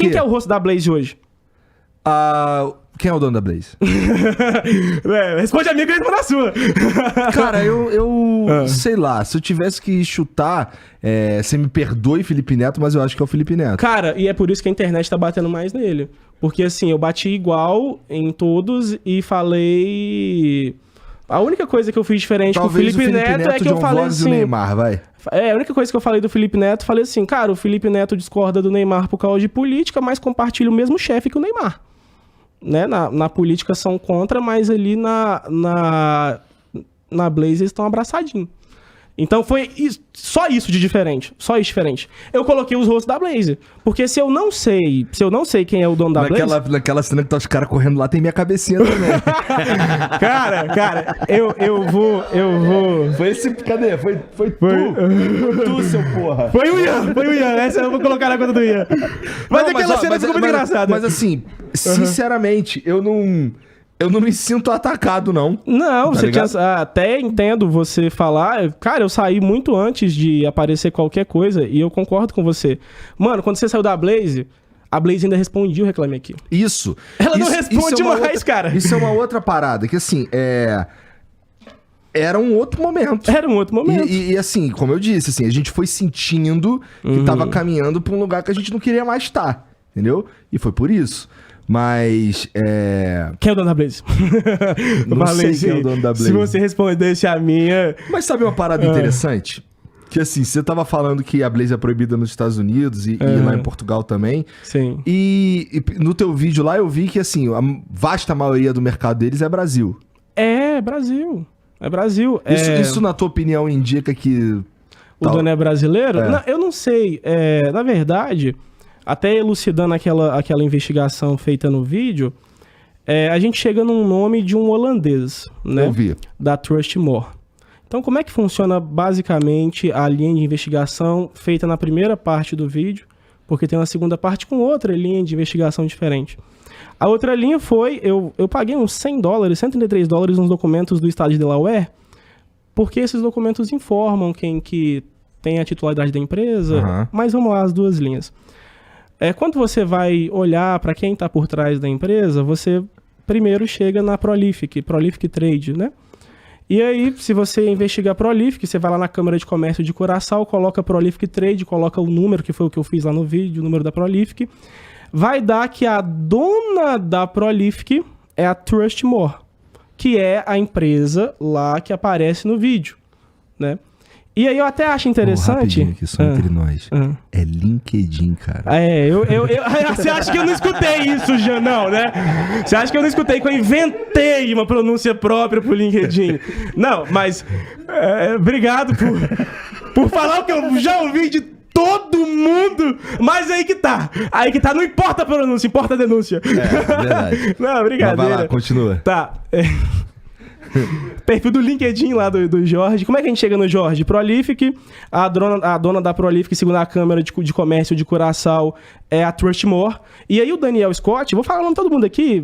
Quem que é o rosto da Blaze hoje? Quem é o dono da Blaze? Responde a minha que eu respondo a sua. Cara, eu sei lá, se eu tivesse que chutar, você me perdoe, Felipe Neto, mas eu acho que é o Felipe Neto. Cara, e é por isso que a internet tá batendo mais nele. Porque assim, eu bati igual em todos e falei... A única coisa que eu fiz diferente com o Felipe Neto é que eu falei assim... o Neymar, vai. A única coisa que eu falei do Felipe Neto, falei assim, cara, o Felipe Neto discorda do Neymar por causa de política, mas compartilha o mesmo chefe que o Neymar. Né? Na política são contra, mas ali na Blaze eles estão abraçadinhos. Então foi só isso de diferente. Só isso diferente. Eu coloquei os rostos da Blaze. Porque se eu não sei quem é o dono da Blaze... Naquela cena que tá os caras correndo lá, tem minha cabecinha também. Cara, eu vou... Foi esse... Cadê? Foi tu, seu porra. Foi o Ian. Essa eu vou colocar na conta do Ian. Mas aquela cena ficou muito engraçada. Mas assim, sinceramente, eu não me sinto atacado, não. Não, tá você ligado? até entendo você falar. Cara, eu saí muito antes de aparecer qualquer coisa e eu concordo com você. Mano, quando você saiu da Blaze, a Blaze ainda respondia o Reclame Aqui. Isso. Ela não responde mais, cara. Isso é uma outra parada, que assim, era um outro momento. Era um outro momento. E assim, como eu disse, assim, a gente foi sentindo que tava caminhando pra um lugar que a gente não queria mais estar. Entendeu? E foi por isso. Mas, Quem é o dono da Blaze? Não sei quem é o dono da Blaze. Se você respondesse a minha... Mas sabe uma parada interessante? Que assim, você tava falando que a Blaze é proibida nos Estados Unidos e lá em Portugal também. Sim. E no teu vídeo lá eu vi que assim, a vasta maioria do mercado deles é Brasil. É Brasil. É Brasil. Isso na tua opinião indica que... O dono é brasileiro? É. Não, eu não sei. Na verdade... Até elucidando aquela investigação feita no vídeo, a gente chega num nome de um holandês, né? Eu vi. Da Trustmore. Então, como é que funciona basicamente a linha de investigação feita na primeira parte do vídeo? Porque tem uma segunda parte com outra linha de investigação diferente. A outra linha foi, eu paguei uns $100, $133 nos documentos do estado de Delaware, porque esses documentos informam quem que tem a titularidade da empresa, mas vamos lá, as duas linhas. Quando você vai olhar para quem está por trás da empresa, você primeiro chega na Prolific Trade, né? E aí, se você investigar a Prolific, você vai lá na Câmara de Comércio de Curaçao, coloca Prolific Trade, coloca o número, que foi o que eu fiz lá no vídeo, o número da Prolific, vai dar que a dona da Prolific é a Trustmore, que é a empresa lá que aparece no vídeo, né? E aí eu até acho interessante... rapidinho aqui, só entre nós. É LinkedIn, cara. Você acha que eu não escutei isso, Janão, né? Você acha que eu não escutei que eu inventei uma pronúncia própria pro LinkedIn? Não, mas... obrigado por falar o que eu já ouvi de todo mundo, mas aí que tá, não importa a pronúncia, importa a denúncia. Verdade. Não, brincadeira. Mas vai lá, continua. Tá, perfil do LinkedIn lá do Jorge. Como é que a gente chega no Jorge? Prolific, a dona da Prolific, segundo a Câmara de Comércio de Curaçao, é a Trustmore. E aí o Daniel Scott, vou falar o nome de todo mundo aqui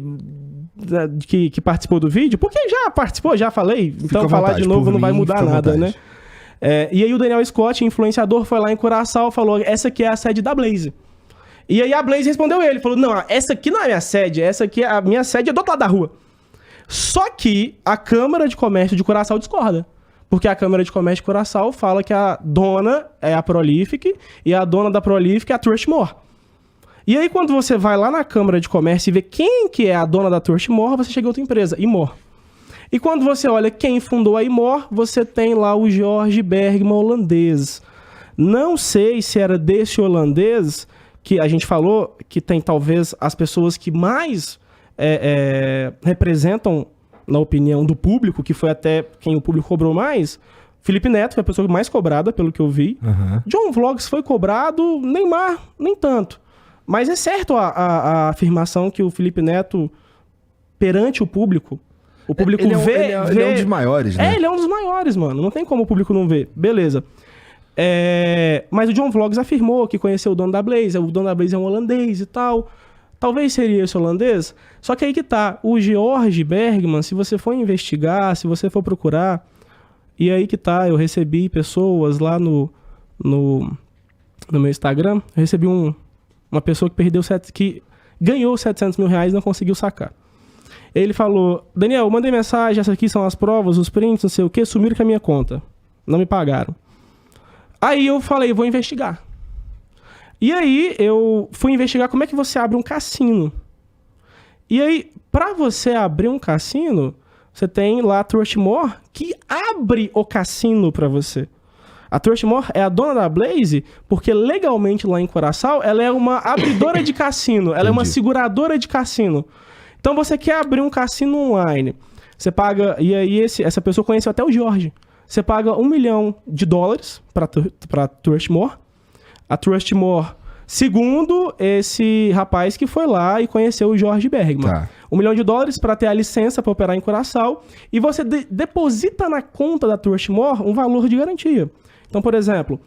que participou do vídeo, porque já participou, já falei, então falar de novo não vai mudar nada, né? E aí o Daniel Scott, influenciador, foi lá em Curaçao, falou, essa aqui é a sede da Blaze. E aí a Blaze respondeu ele, falou, não, essa aqui não é a minha sede, a minha sede é do outro lado da rua. Só que a Câmara de Comércio de Curaçao discorda. Porque a Câmara de Comércio de Curaçao fala que a dona é a Prolific e a dona da Prolific é a Trustmore. E aí, quando você vai lá na Câmara de Comércio e vê quem que é a dona da Trustmore, você chega a outra empresa, Imor. E quando você olha quem fundou a Imor, você tem lá o Jorge Bergman holandês. Não sei se era desse holandês que a gente falou que tem talvez as pessoas que mais... representam, na opinião do público, que foi até quem o público cobrou mais, Felipe Neto foi a pessoa mais cobrada, pelo que eu vi. John Vlogs foi cobrado, Neymar, nem tanto. Mas é certo a afirmação que o Felipe Neto, perante o público ele é um dos maiores, né? Ele é um dos maiores, mano. Não tem como o público não ver. Beleza. Mas o John Vlogs afirmou que conheceu o dono da Blaze. O dono da Blaze é um holandês e tal. Talvez seria esse holandês. Só que aí que tá. O Jorge Bergman, se você for investigar, se você for procurar... E aí que tá. Eu recebi pessoas lá no meu Instagram. Eu recebi Uma pessoa que ganhou 700 mil reais e não conseguiu sacar. Ele falou, Daniel, eu mandei mensagem, essas aqui são as provas, os prints, não sei o que, sumiram com a minha conta. Não me pagaram. Aí eu falei, vou investigar. E aí eu fui investigar como é que você abre um cassino. E aí, para você abrir um cassino, você tem lá a Trustmore que abre o cassino para você. A Trustmore é a dona da Blaze porque legalmente lá em Curaçao ela é uma abridora de cassino, ela é uma seguradora de cassino. Então você quer abrir um cassino online, você paga, e aí essa pessoa conheceu até o Jorge, você paga $1 milhão para a Trustmore. A Trustmore, segundo esse rapaz que foi lá e conheceu o Jorge Bergman. Tá. $1 milhão para ter a licença para operar em Curaçao e você deposita na conta da Trustmore um valor de garantia. Então, por exemplo,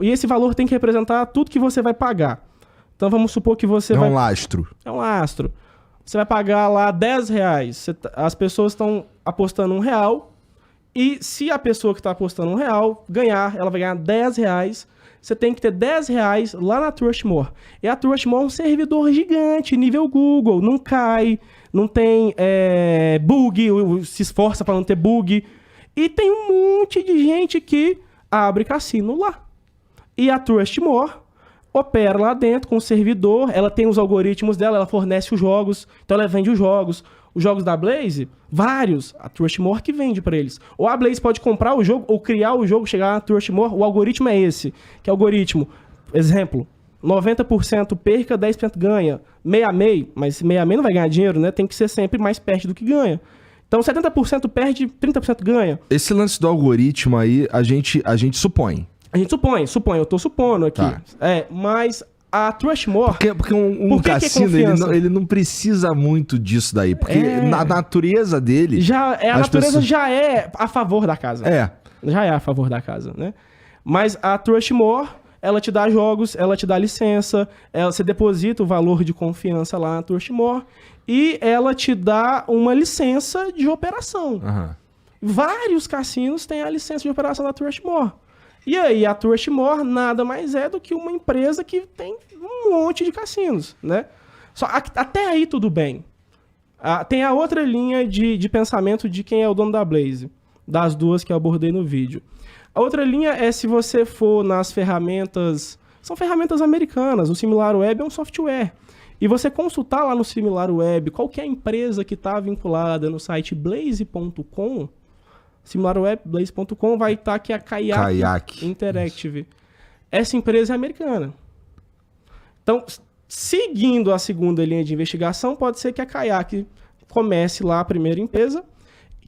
e esse valor tem que representar tudo que você vai pagar. Então, vamos supor que você vai... É um lastro. É um lastro. Você vai pagar lá R$10. As pessoas estão apostando R$1. E se a pessoa que está apostando R$1 ganhar, ela vai ganhar R$10. Você tem que ter R$10 lá na Trustmore. E a Trustmore é um servidor gigante, nível Google. Não cai, não tem bug, se esforça para não ter bug. E tem um monte de gente que abre cassino lá. E a Trustmore opera lá dentro com o servidor, ela tem os algoritmos dela, ela fornece os jogos, então ela vende os jogos. Os jogos da Blaze, vários, a Trustmore que vende para eles. Ou a Blaze pode comprar o jogo ou criar o jogo, chegar na Trustmore, o algoritmo é esse. Que é o algoritmo, exemplo, 90% perca, 10% ganha. Meia-meia, mas meia-meia não vai ganhar dinheiro, né? Tem que ser sempre mais perto do que ganha. Então 70% perde, 30% ganha. Esse lance do algoritmo aí, a gente supõe. A gente supõe, eu tô supondo aqui. Tá. Mas a Trustmore... Porque um cassino, ele não precisa muito disso daí. Porque na natureza dele... A natureza já é a favor da casa. Já é a favor da casa, né? Mas a Trustmore, ela te dá jogos, ela te dá licença, você deposita o valor de confiança lá na Trustmore e ela te dá uma licença de operação. Uhum. Vários cassinos têm a licença de operação da Trustmore. E aí, a Trustmore nada mais é do que uma empresa que tem um monte de cassinos, né? Até aí tudo bem. Tem a outra linha de pensamento de quem é o dono da Blaze, das duas que eu abordei no vídeo. A outra linha é se você for nas ferramentas... São ferramentas americanas. O SimilarWeb é um software. E você consultar lá no SimilarWeb qualquer empresa que está vinculada no site blaze.com... SimilarWeb, Blaze.com, vai estar aqui a Kayak Interactive. Essa empresa é americana. Então, seguindo a segunda linha de investigação, pode ser que a Kayak comece lá a primeira empresa,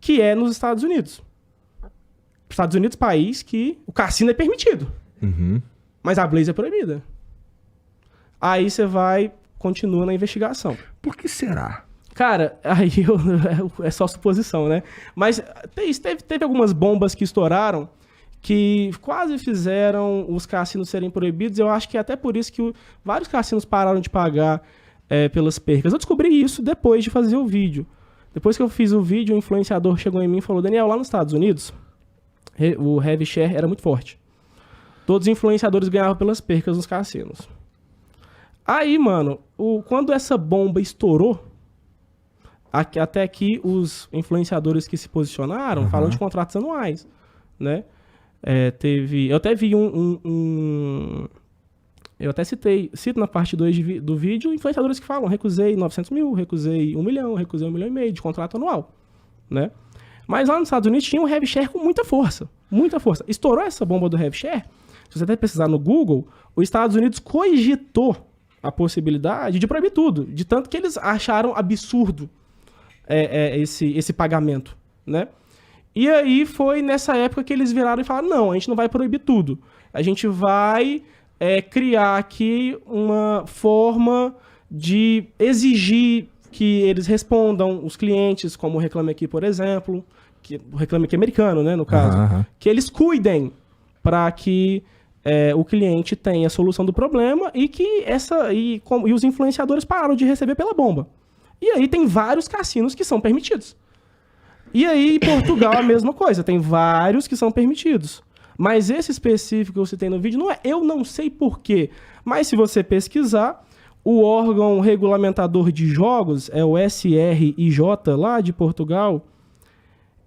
que é nos Estados Unidos. Estados Unidos, país que o cassino é permitido. Uhum. Mas a Blaze é proibida. Aí você continua na investigação. Por que será? Cara, aí é só suposição, né? Mas teve algumas bombas que estouraram que quase fizeram os cassinos serem proibidos. Eu acho que é até por isso que vários cassinos pararam de pagar pelas percas. Eu descobri isso depois de fazer o vídeo. Depois que eu fiz o vídeo, o influenciador chegou em mim e falou: Daniel, lá nos Estados Unidos, o heavy share era muito forte. Todos os influenciadores ganhavam pelas percas nos cassinos. Aí, mano, quando essa bomba estourou, até aqui os influenciadores que se posicionaram falam de contratos anuais, né? Eu até vi eu até cito na parte 2 do vídeo influenciadores que falam: recusei 900 mil, recusei 1 milhão, recusei 1,5 milhão de contrato anual, né? Mas lá nos Estados Unidos tinha um heavy share com muita força, muita força. Estourou essa bomba do heavy share, se você até pesquisar no Google, os Estados Unidos cogitou a possibilidade de proibir tudo, de tanto que eles acharam absurdo esse pagamento, né? E aí foi nessa época que eles viraram e falaram: não, a gente não vai proibir tudo. A gente vai criar aqui uma forma de exigir que eles respondam os clientes, como o Reclame Aqui, por exemplo, o Reclame Aqui americano, né, no caso, que eles cuidem para que o cliente tenha a solução do problema e que e os influenciadores pararam de receber pela bomba. E aí tem vários cassinos que são permitidos. E aí em Portugal a mesma coisa, tem vários que são permitidos. Mas esse específico que eu citei no vídeo, eu não sei porquê. Mas se você pesquisar, o órgão regulamentador de jogos, é o SRIJ, lá de Portugal,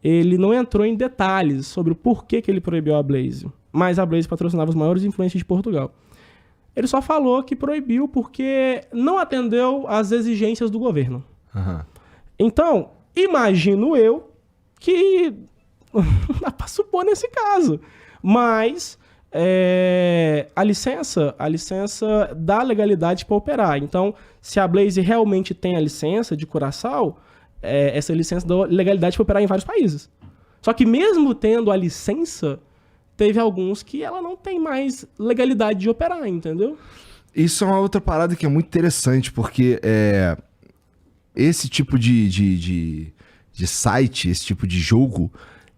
ele não entrou em detalhes sobre o porquê que ele proibiu a Blaze. Mas a Blaze patrocinava os maiores influencers de Portugal. Ele só falou que proibiu porque não atendeu às exigências do governo. Uhum. Então, imagino eu que dá pra supor nesse caso. Mas a licença dá legalidade para operar. Então, se a Blaze realmente tem a licença de Curaçao, essa licença dá legalidade para operar em vários países. Só que mesmo tendo a licença, teve alguns que ela não tem mais legalidade de operar, entendeu? Isso é uma outra parada que é muito interessante, porque esse tipo de site, esse tipo de jogo,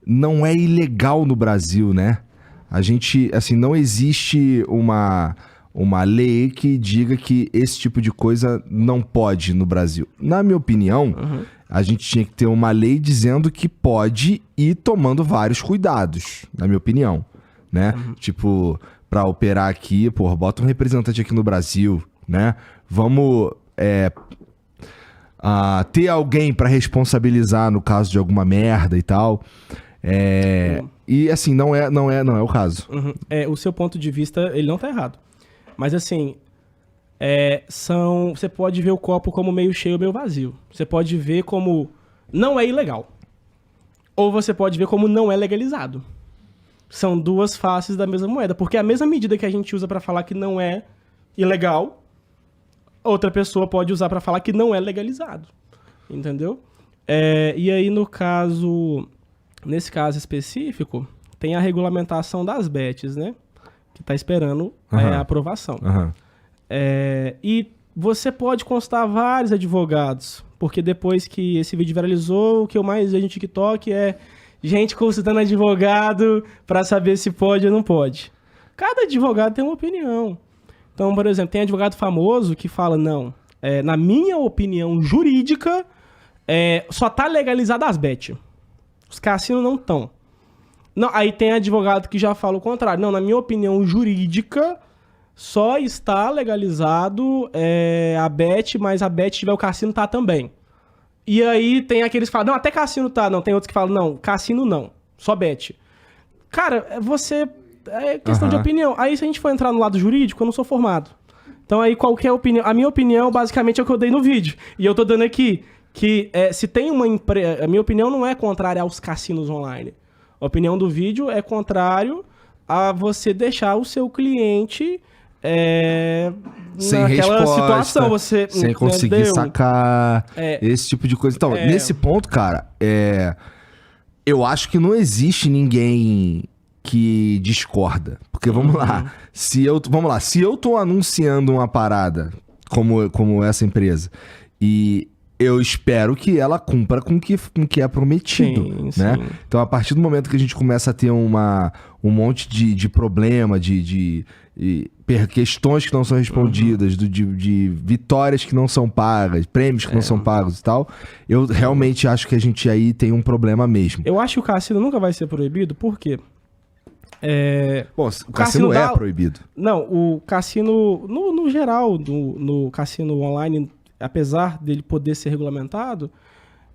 não é ilegal no Brasil, né? A gente, assim, não existe uma lei que diga que esse tipo de coisa não pode no Brasil. Na minha opinião, a gente tinha que ter uma lei dizendo que pode ir tomando vários cuidados, na minha opinião, né? Tipo, pra operar aqui, pô, bota um representante aqui no Brasil, né? Vamos ter alguém pra responsabilizar no caso de alguma merda e tal. E assim, não é o caso. O seu ponto de vista, ele não tá errado. Mas assim, você pode ver o copo como meio cheio ou meio vazio. Você pode ver como não é ilegal. Ou você pode ver como não é legalizado. São duas faces da mesma moeda. Porque a mesma medida que a gente usa pra falar que não é ilegal, outra pessoa pode usar pra falar que não é legalizado. Entendeu? E aí, nesse caso específico, tem a regulamentação das bets, né? Que tá esperando a aprovação. E você pode constar vários advogados, porque depois que esse vídeo viralizou, o que eu mais vejo no TikTok é gente consultando advogado pra saber se pode ou não pode. Cada advogado tem uma opinião. Então, por exemplo, tem advogado famoso que fala, não, na minha opinião jurídica, só tá legalizado as bets. Os cassinos não estão. Aí tem advogado que já fala o contrário. Não, na minha opinião jurídica, só está legalizado a bet, mas a bet tiver o cassino tá também. E aí tem aqueles que falam, não, até cassino tá. Não, tem outros que falam, não, cassino não, só bet. Cara, é questão de opinião. Aí se a gente for entrar no lado jurídico, eu não sou formado. Então aí qualquer opinião... A minha opinião basicamente é o que eu dei no vídeo. E eu tô dando aqui que se tem uma empresa... A minha opinião não é contrária aos cassinos online. A opinião do vídeo é contrário a você deixar o seu cliente sem naquela resposta, situação. Sem conseguir sacar esse tipo de coisa. Então, nesse ponto, cara, eu acho que não existe ninguém que discorda. Porque, vamos lá, se eu tô anunciando uma parada como essa empresa e eu espero que ela cumpra com o que é prometido, né? Sim. Então, a partir do momento que a gente começa a ter um monte de problema, de questões que não são respondidas, de vitórias que não são pagas, prêmios que não são pagos e tal, eu realmente acho que a gente aí tem um problema mesmo. Eu acho que o cassino nunca vai ser proibido, por quê? Bom, o cassino é proibido. Não, o cassino, no geral, no cassino online... apesar dele poder ser regulamentado,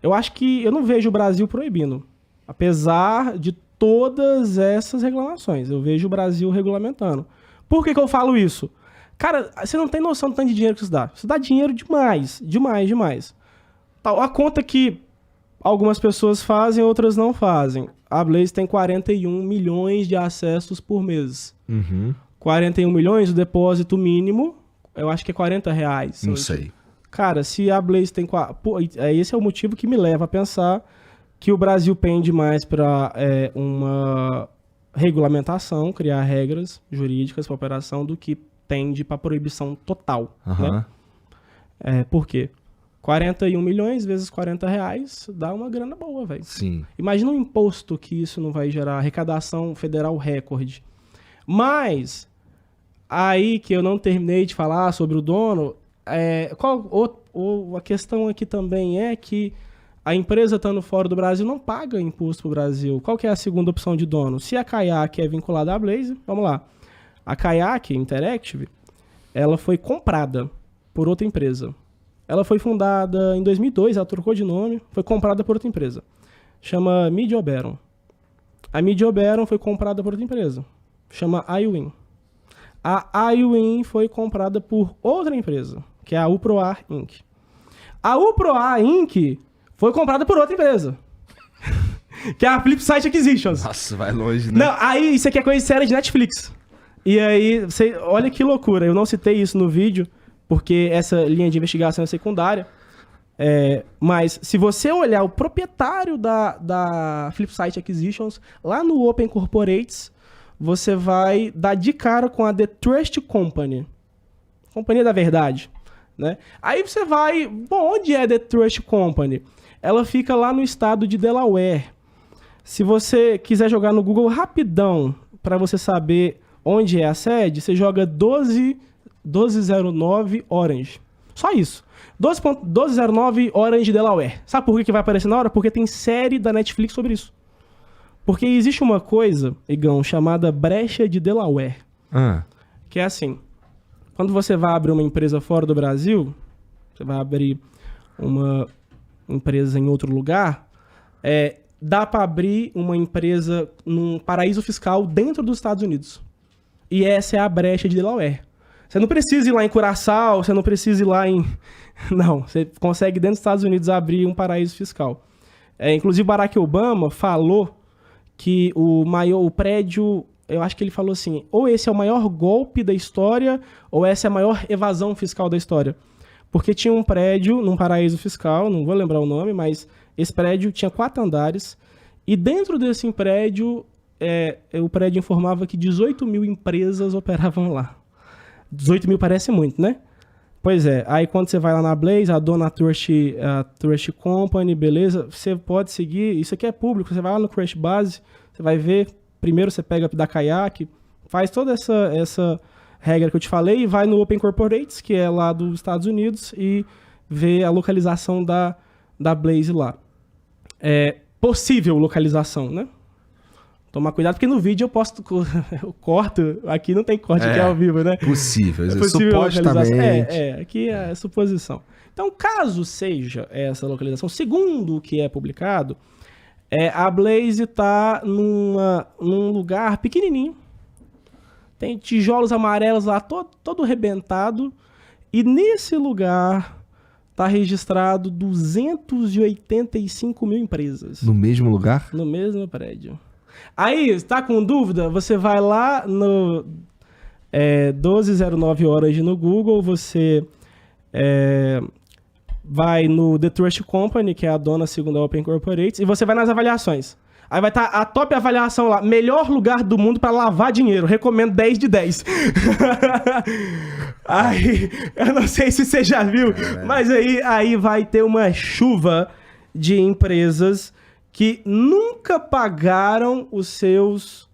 eu acho que eu não vejo o Brasil proibindo. Apesar de todas essas reclamações, eu vejo o Brasil regulamentando. Por que eu falo isso? Cara, você não tem noção do tanto de dinheiro que isso dá. Isso dá dinheiro demais, demais. A conta que algumas pessoas fazem, outras não fazem. A Blaze tem 41 milhões de acessos por mês. 41 milhões, o depósito mínimo, eu acho que é R$40. Não sei. Cara, se a Blaze tem... esse é o motivo que me leva a pensar que o Brasil pende mais para uma regulamentação, criar regras jurídicas para operação, do que tende para proibição total. Né? Por quê? 41 milhões vezes R$40 dá uma grana boa, velho. Sim. Imagina um imposto que isso não vai gerar, arrecadação federal recorde. Mas, aí que eu não terminei de falar sobre o dono... a questão aqui também é que A empresa estando fora do Brasil não paga imposto para o Brasil. Qual que é a segunda opção de dono? Se a Kayak é vinculada à Blaze, vamos lá. A Kayak Interactive, ela foi comprada por outra empresa. Ela foi fundada em 2002, ela trocou de nome, foi comprada por outra empresa. Chama Media Oberon. A Media Oberon foi comprada por outra empresa. Chama iWin. A iWin foi comprada por outra empresa, que é a Uproar Inc. A Uproar Inc. foi comprada por outra empresa. Que é a Flipside Acquisitions. Nossa, vai longe, né? Não, aí isso aqui é coisa séria de Netflix. E aí, você, olha que loucura. Eu não citei isso no vídeo, porque essa linha de investigação é secundária. Mas se você olhar o proprietário da Flipside Acquisitions, lá no Open Corporates, você vai dar de cara com a The Trust Company. Companhia da Verdade. Né? Aí você vai... Bom, onde é The Trust Company? Ela fica lá no estado de Delaware. Se você quiser jogar no Google rapidão, para você saber onde é a sede, você joga 1209 Orange. Só isso. 1209 Orange Delaware. Sabe por que vai aparecer na hora? Porque tem série da Netflix sobre isso. Porque existe uma coisa, Igão, chamada brecha de Delaware. Que é assim... Quando você vai abrir uma empresa fora do Brasil, você vai abrir uma empresa em outro lugar, dá para abrir uma empresa num paraíso fiscal dentro dos Estados Unidos. E essa é a brecha de Delaware. Você não precisa ir lá em Curaçao, você não precisa ir lá em... Não, você consegue dentro dos Estados Unidos abrir um paraíso fiscal. Inclusive, Barack Obama falou que o prédio... Eu acho que ele falou assim, ou esse é o maior golpe da história, ou essa é a maior evasão fiscal da história. Porque tinha um prédio num paraíso fiscal, não vou lembrar o nome, mas esse prédio tinha 4 andares, e dentro desse prédio, o prédio informava que 18 mil empresas operavam lá. 18 mil parece muito, né? Pois é, aí quando você vai lá na Blaze, a dona Trust Company, beleza, você pode seguir, isso aqui é público, você vai lá no Crash Base, você vai ver... Primeiro você pega da Kayak, faz toda essa regra que eu te falei e vai no Open Corporates, que é lá dos Estados Unidos, e vê a localização da Blaze lá. Possível localização, né? Tomar cuidado, porque no vídeo eu corto, aqui não tem corte, aqui é ao vivo, né? Possível supostamente. Aqui é suposição. Então, caso seja essa localização, segundo o que é publicado, a Blaze está num lugar pequenininho. Tem tijolos amarelos lá, todo arrebentado. E nesse lugar está registrado 285 mil empresas. No mesmo lugar? No mesmo prédio. Aí, está com dúvida? Você vai lá no 1209 Orange no Google, você... vai no The Trust Company, que é a dona segundo a Open Corporates, e você vai nas avaliações. Aí vai estar a top avaliação lá. Melhor lugar do mundo para lavar dinheiro. Recomendo 10 de 10. Aí, eu não sei se você já viu, mas aí vai ter uma chuva de empresas que nunca pagaram os seus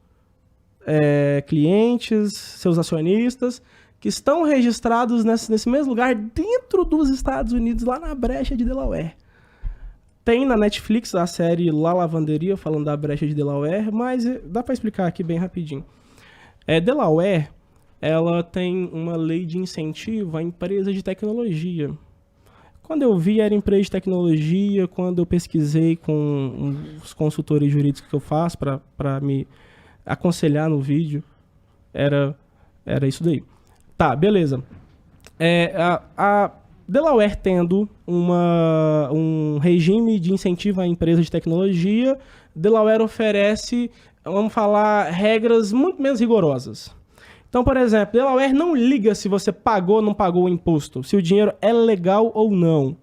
clientes, seus acionistas, que estão registrados nesse mesmo lugar dentro dos Estados Unidos, lá na brecha de Delaware. Tem na Netflix a série La Lavanderia, falando da brecha de Delaware, mas dá para explicar aqui bem rapidinho. Delaware, ela tem uma lei de incentivo a empresas de tecnologia. Quando eu vi, era empresa de tecnologia. Quando eu pesquisei com os consultores jurídicos que eu faço para me aconselhar no vídeo, era isso daí. Tá, beleza. A Delaware tendo um regime de incentivo à empresa de tecnologia, Delaware oferece, vamos falar, regras muito menos rigorosas. Então, por exemplo, Delaware não liga se você pagou ou não pagou o imposto, se o dinheiro é legal ou não.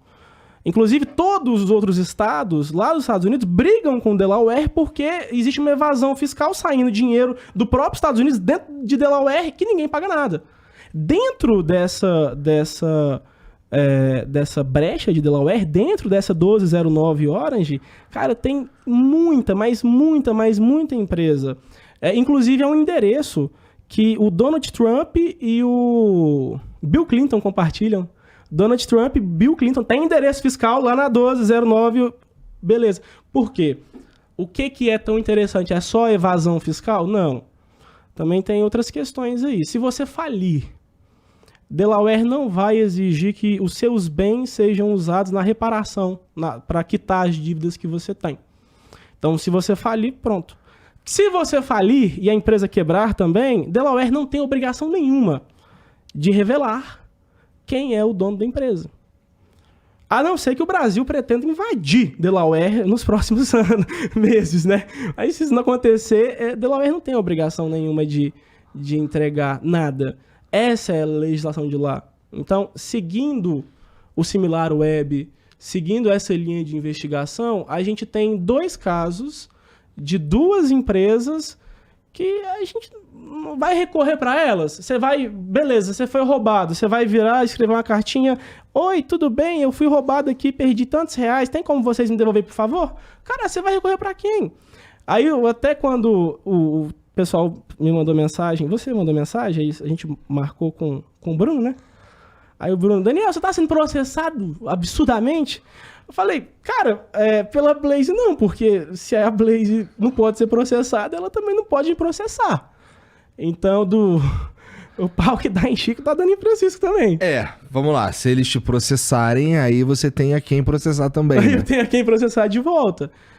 Inclusive, todos os outros estados lá dos Estados Unidos brigam com Delaware porque existe uma evasão fiscal saindo dinheiro do próprio Estados Unidos dentro de Delaware que ninguém paga nada. Dentro dessa brecha de Delaware, dentro dessa 1209 Orange, cara, tem muita empresa. Inclusive, é um endereço que o Donald Trump e o Bill Clinton compartilham. Donald Trump e Bill Clinton têm endereço fiscal lá na 1209 beleza. Por quê? O que é tão interessante? É só evasão fiscal? Não. Também tem outras questões aí. Se você falir, Delaware não vai exigir que os seus bens sejam usados na reparação, para quitar as dívidas que você tem. Então, se você falir, pronto. Se você falir e a empresa quebrar também, Delaware não tem obrigação nenhuma de revelar quem é o dono da empresa. A não ser que o Brasil pretenda invadir Delaware nos próximos meses, né? Aí, se isso não acontecer, Delaware não tem obrigação nenhuma de entregar nada. Essa é a legislação de lá. Então, seguindo o SimilarWeb, seguindo essa linha de investigação, a gente tem 2 casos de 2 empresas que a gente não vai recorrer para elas. Você vai, beleza, você foi roubado, você vai virar, escrever uma cartinha: oi, tudo bem, eu fui roubado aqui, perdi tantos reais, tem como vocês me devolver, por favor? Cara, você vai recorrer para quem? Aí, até quando o pessoal me mandou mensagem, você mandou mensagem, aí a gente marcou com o Bruno, né? Aí o Bruno: Daniel, você tá sendo processado absurdamente? Eu falei: cara, pela Blaze não, porque se a Blaze não pode ser processada, ela também não pode me processar. Então, o pau que dá em Chico tá dando em Francisco também. Vamos lá. Se eles te processarem, aí você tem a quem processar também. Aí eu tenho a quem processar de volta.